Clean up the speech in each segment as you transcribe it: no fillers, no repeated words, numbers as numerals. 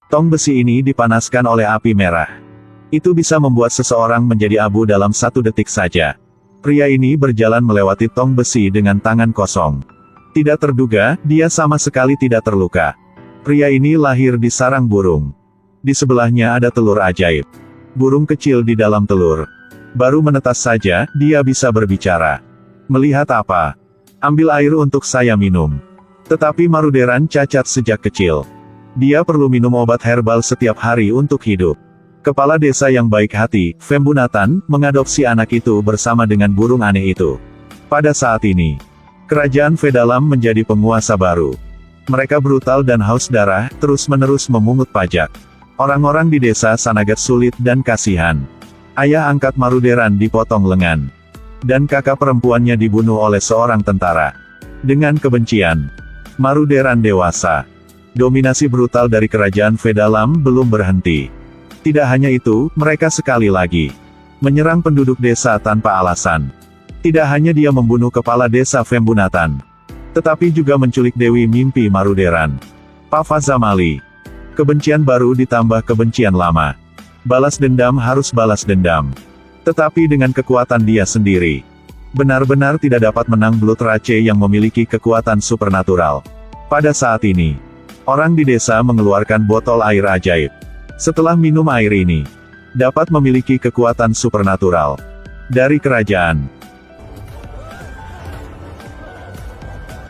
Tong besi ini dipanaskan oleh api merah. Itu bisa membuat seseorang menjadi abu dalam 1 detik saja. Pria ini berjalan melewati tong besi dengan tangan kosong. Tidak terduga, dia sama sekali tidak terluka. Pria ini lahir di sarang burung. Di sebelahnya ada telur ajaib. Burung kecil di dalam telur. Baru menetas saja, dia bisa berbicara. Melihat apa? Ambil air untuk saya minum. Tetapi Maruderan cacat sejak kecil. Dia perlu minum obat herbal setiap hari untuk hidup. Kepala desa yang baik hati, Fembunatan, mengadopsi anak itu bersama dengan burung aneh itu. Pada saat ini, kerajaan Vedalam menjadi penguasa baru. Mereka brutal dan haus darah, terus-menerus memungut pajak. Orang-orang di desa sangat sulit dan kasihan. Ayah angkat Maruderan dipotong lengan. Dan kakak perempuannya dibunuh oleh seorang tentara. Dengan kebencian, Maruderan dewasa. Dominasi brutal dari kerajaan Vedalam belum berhenti. Tidak hanya itu, mereka sekali lagi menyerang penduduk desa tanpa alasan. Tidak hanya dia membunuh kepala desa Fembunatan, tetapi juga menculik Dewi Mimpi Maruderan, Pavazamali. Kebencian baru ditambah kebencian lama. Balas dendam harus balas dendam. Tetapi dengan kekuatan dia sendiri, benar-benar tidak dapat menang Blood Rache yang memiliki kekuatan supernatural. Pada saat ini, orang di desa mengeluarkan botol air ajaib. Setelah minum air ini, dapat memiliki kekuatan supernatural dari kerajaan.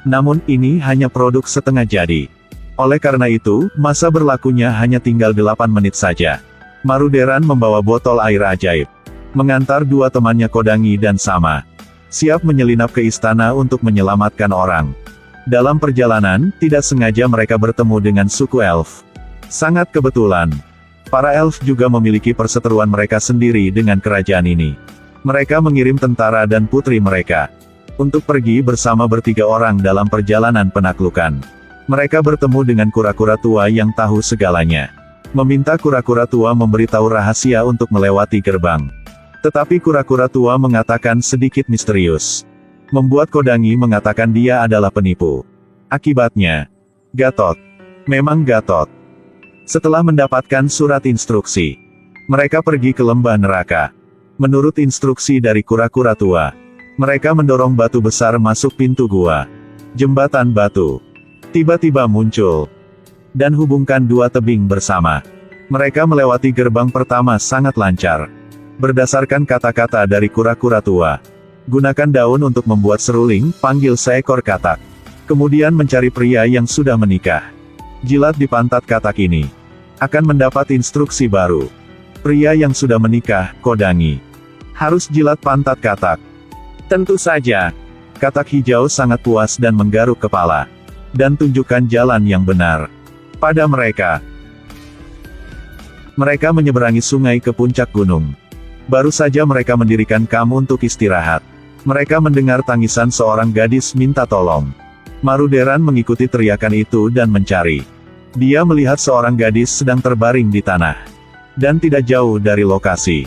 Namun, ini hanya produk setengah jadi. Oleh karena itu, masa berlakunya hanya tinggal 8 menit saja. Maruderan membawa botol air ajaib. Mengantar 2 temannya Kodangi dan Sama. Siap menyelinap ke istana untuk menyelamatkan orang. Dalam perjalanan, tidak sengaja mereka bertemu dengan suku elf. Sangat kebetulan. Para elf juga memiliki perseteruan mereka sendiri dengan kerajaan ini. Mereka mengirim tentara dan putri mereka untuk pergi bersama bertiga orang dalam perjalanan penaklukan. Mereka bertemu dengan kura-kura tua yang tahu segalanya. Meminta kura-kura tua memberitahu rahasia untuk melewati gerbang. Tetapi kura-kura tua mengatakan sedikit misterius. Membuat Kodangi mengatakan dia adalah penipu. Akibatnya, Gatot. Memang Gatot. Setelah mendapatkan surat instruksi, mereka pergi ke lembah neraka. Menurut instruksi dari kura-kura tua, mereka mendorong batu besar masuk pintu gua. Jembatan batu tiba-tiba muncul dan hubungkan 2 tebing bersama. Mereka melewati gerbang pertama sangat lancar. Berdasarkan kata-kata dari kura-kura tua, gunakan daun untuk membuat seruling, panggil seekor katak. Kemudian mencari pria yang sudah menikah. Jilat di pantat katak ini. Akan mendapat instruksi baru. Pria yang sudah menikah, Kodangi, harus jilat pantat katak. Tentu saja. Katak hijau sangat puas dan menggaruk kepala. Dan tunjukkan jalan yang benar pada mereka. Mereka menyeberangi sungai ke puncak gunung. Baru saja mereka mendirikan kamp untuk istirahat. Mereka mendengar tangisan seorang gadis minta tolong. Maruderan mengikuti teriakan itu dan mencari. Dia melihat seorang gadis sedang terbaring di tanah. Dan tidak jauh dari lokasi.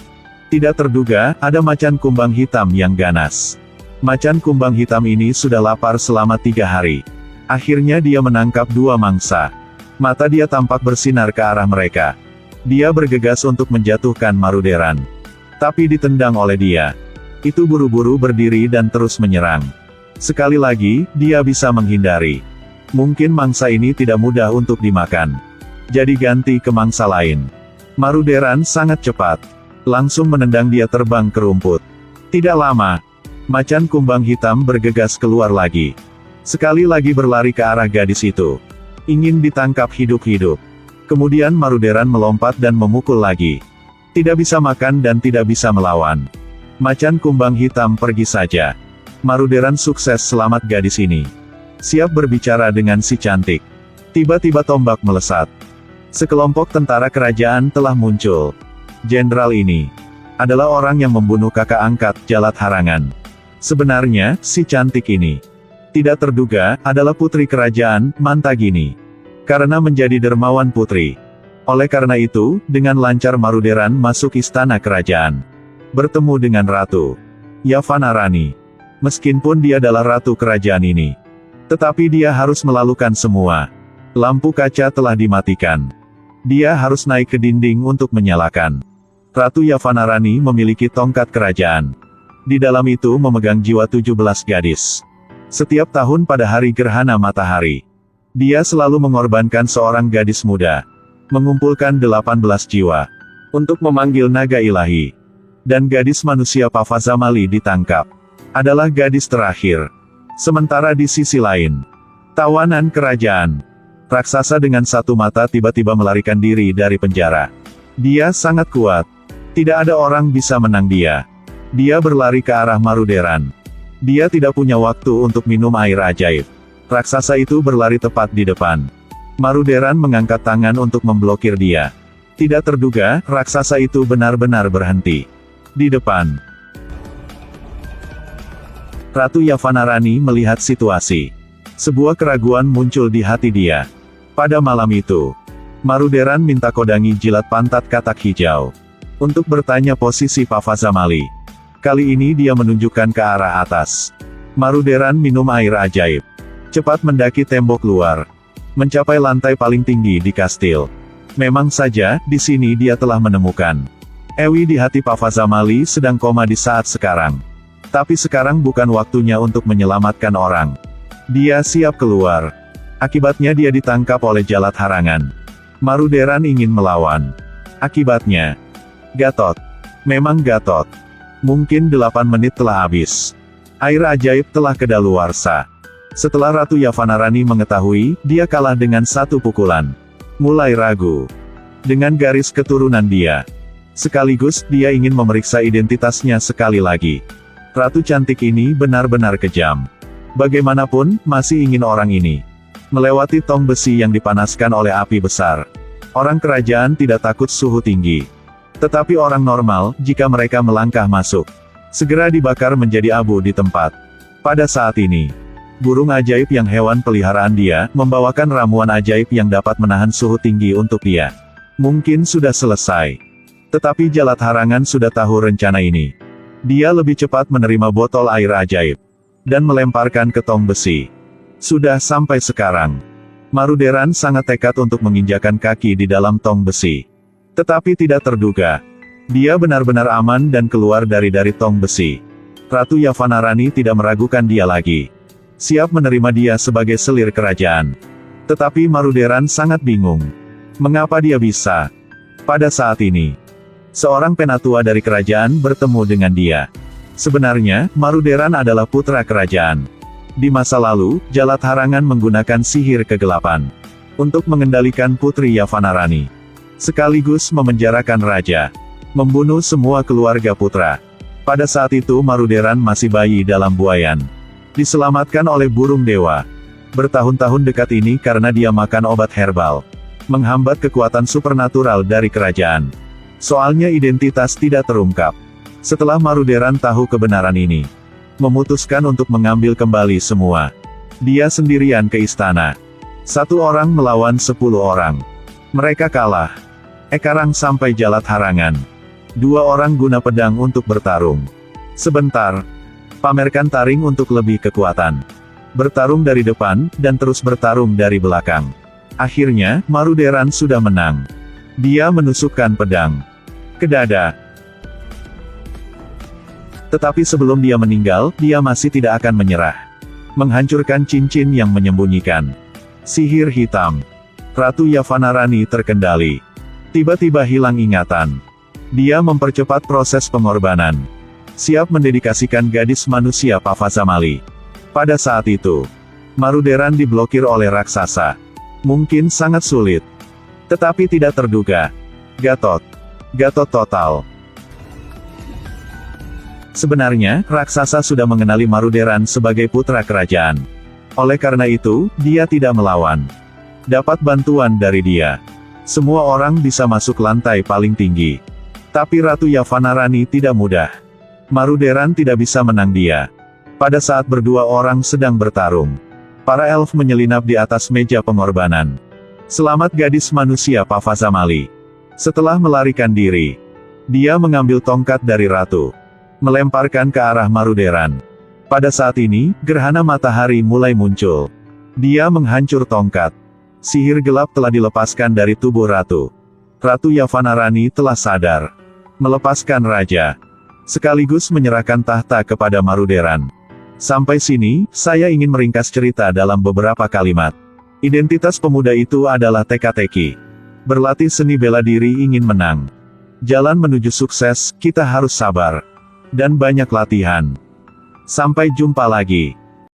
Tidak terduga, ada macan kumbang hitam yang ganas. Macan kumbang hitam ini sudah lapar selama 3 hari. Akhirnya dia menangkap 2 mangsa. Mata dia tampak bersinar ke arah mereka. Dia bergegas untuk menjatuhkan Maruderan. Tapi ditendang oleh dia. Itu buru-buru berdiri dan terus menyerang. Sekali lagi, dia bisa menghindari. Mungkin mangsa ini tidak mudah untuk dimakan. Jadi ganti ke mangsa lain. Maruderan sangat cepat. Langsung menendang dia terbang ke rumput. Tidak lama, macan kumbang hitam bergegas keluar lagi. Sekali lagi berlari ke arah gadis itu. Ingin ditangkap hidup-hidup. Kemudian Maruderan melompat dan memukul lagi. Tidak bisa makan dan tidak bisa melawan. Macan kumbang hitam pergi saja. Maruderan sukses selamat gadis ini. Siap berbicara dengan si cantik. Tiba-tiba tombak melesat. Sekelompok tentara kerajaan telah muncul. Jenderal ini adalah orang yang membunuh kakak angkat, Jalat Harangan. Sebenarnya, si cantik ini tidak terduga, adalah putri kerajaan, Mantagini. Karena menjadi dermawan putri. Oleh karena itu, dengan lancar Maruderan masuk istana kerajaan. Bertemu dengan Ratu Yavanarani. Meskipun dia adalah ratu kerajaan ini, tetapi dia harus melalukan semua. Lampu kaca telah dimatikan. Dia harus naik ke dinding untuk menyalakan. Ratu Yavanarani memiliki tongkat kerajaan. Di dalam itu memegang jiwa 17 gadis. Setiap tahun pada hari gerhana matahari, dia selalu mengorbankan seorang gadis muda, mengumpulkan 18 jiwa, untuk memanggil naga ilahi. Dan gadis manusia Pavazamali ditangkap. Adalah gadis terakhir. Sementara di sisi lain, tawanan kerajaan, raksasa dengan satu mata tiba-tiba melarikan diri dari penjara. Dia sangat kuat. Tidak ada orang bisa menang dia. Dia berlari ke arah Maruderan. Dia tidak punya waktu untuk minum air ajaib. Raksasa itu berlari tepat di depan. Maruderan mengangkat tangan untuk memblokir dia. Tidak terduga, raksasa itu benar-benar berhenti di depan. Ratu Yavanarani melihat situasi. Sebuah keraguan muncul di hati dia. Pada malam itu, Maruderan minta Kodangi jilat pantat katak hijau untuk bertanya posisi Pavazamali. Kali ini dia menunjukkan ke arah atas. Maruderan minum air ajaib. Cepat mendaki tembok luar. Mencapai lantai paling tinggi di kastil. Memang saja, di sini dia telah menemukan Ewi di hati Pavazamali sedang koma di saat sekarang. Tapi sekarang bukan waktunya untuk menyelamatkan orang. Dia siap keluar. Akibatnya dia ditangkap oleh Jalat Harangan. Maruderan ingin melawan. Akibatnya, Gatot. Memang Gatot. Mungkin 8 menit telah habis. Air ajaib telah kedaluarsa. Setelah Ratu Yavanarani mengetahui, dia kalah dengan satu pukulan. Mulai ragu dengan garis keturunan dia. Sekaligus, dia ingin memeriksa identitasnya sekali lagi. Ratu cantik ini benar-benar kejam. Bagaimanapun, masih ingin orang ini melewati tong besi yang dipanaskan oleh api besar. Orang kerajaan tidak takut suhu tinggi. Tetapi orang normal, jika mereka melangkah masuk, segera dibakar menjadi abu di tempat. Pada saat ini, burung ajaib yang hewan peliharaan dia, membawakan ramuan ajaib yang dapat menahan suhu tinggi untuk dia. Mungkin sudah selesai. Tetapi Jalat Harangan sudah tahu rencana ini. Dia lebih cepat menerima botol air ajaib dan melemparkan ke tong besi. Sudah sampai sekarang, Maruderan sangat tekad untuk menginjakan kaki di dalam tong besi. Tetapi tidak terduga, dia benar-benar aman dan keluar dari tong besi. Ratu Yavanarani tidak meragukan dia lagi. Siap menerima dia sebagai selir kerajaan. Tetapi Maruderan sangat bingung. Mengapa dia bisa? Pada saat ini, seorang penatua dari kerajaan bertemu dengan dia. Sebenarnya, Maruderan adalah putra kerajaan. Di masa lalu, Jalat Harangan menggunakan sihir kegelapan untuk mengendalikan Putri Yavanarani, sekaligus memenjarakan raja, membunuh semua keluarga putra. Pada saat itu Maruderan masih bayi dalam buayan, diselamatkan oleh burung dewa. Bertahun-tahun dekat ini karena dia makan obat herbal, menghambat kekuatan supernatural dari kerajaan. Soalnya identitas tidak terungkap. Setelah Maruderan tahu kebenaran ini, memutuskan untuk mengambil kembali semua. Dia sendirian ke istana. 1 orang melawan 10 orang. Mereka kalah. Ekarang sampai Jalat Harangan. 2 orang guna pedang untuk bertarung. Sebentar. Pamerkan taring untuk lebih kekuatan. Bertarung dari depan, dan terus bertarung dari belakang. Akhirnya, Maruderan sudah menang. Dia menusukkan pedang ke dada. Tetapi sebelum dia meninggal, dia masih tidak akan menyerah. Menghancurkan cincin yang menyembunyikan sihir hitam. Ratu Yavanarani terkendali. Tiba-tiba hilang ingatan. Dia mempercepat proses pengorbanan. Siap mendedikasikan gadis manusia Pavazamali. Pada saat itu, Maruderan diblokir oleh raksasa. Mungkin sangat sulit. Tetapi tidak terduga. Gatot total. Sebenarnya, raksasa sudah mengenali Maruderan sebagai putra kerajaan. Oleh karena itu, dia tidak melawan. Dapat bantuan dari dia. Semua orang bisa masuk lantai paling tinggi. Tapi Ratu Yavanarani tidak mudah. Maruderan tidak bisa menang dia. Pada saat berdua orang sedang bertarung, para elf menyelinap di atas meja pengorbanan. Selamat gadis manusia Pavazamali. Setelah melarikan diri, dia mengambil tongkat dari ratu, melemparkan ke arah Maruderan. Pada saat ini, gerhana matahari mulai muncul. Dia menghancur tongkat. Sihir gelap telah dilepaskan dari tubuh Ratu. Ratu Yavanarani telah sadar. Melepaskan raja. Sekaligus menyerahkan tahta kepada Maruderan. Sampai sini, saya ingin meringkas cerita dalam beberapa kalimat. Identitas pemuda itu adalah teka-teki. Berlatih seni bela diri ingin menang. Jalan menuju sukses, kita harus sabar. Dan banyak latihan. Sampai jumpa lagi.